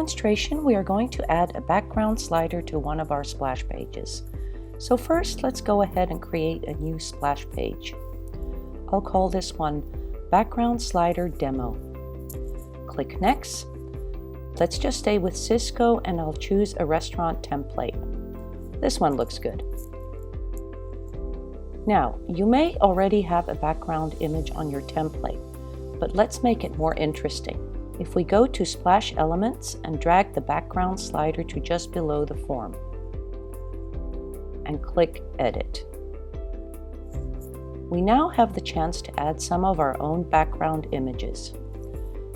demonstration, we are going to add a background slider to one of our splash pages. So first, let's go ahead and create a new splash page. I'll call this one Background Slider Demo. Click Next. Let's just stay with Cisco and I'll choose a restaurant template. This one looks good. Now, you may already have a background image on your template, but let's make it more interesting. If we go to Splash Elements and drag the background slider to just below the form and click Edit. We now have the chance to add some of our own background images.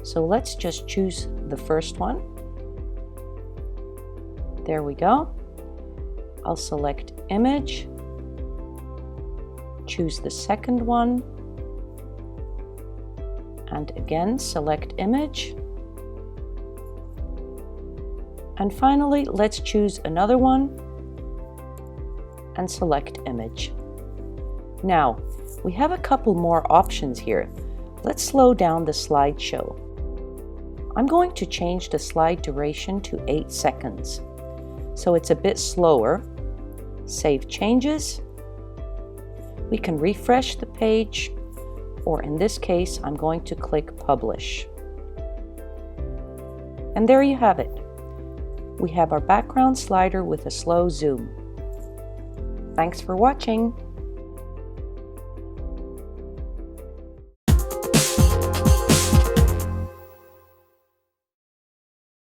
So let's just choose the first one. There we go. I'll select Image, choose the second one, and again select Image. And finally, let's choose another one and select Image. Now, we have a couple more options here. Let's slow down the slideshow. I'm going to change the slide duration to 8 seconds, so it's a bit slower. Save changes. We can refresh the page, or in this case, I'm going to click Publish. And there you have it. We have our background slider with a slow zoom. Thanks for watching.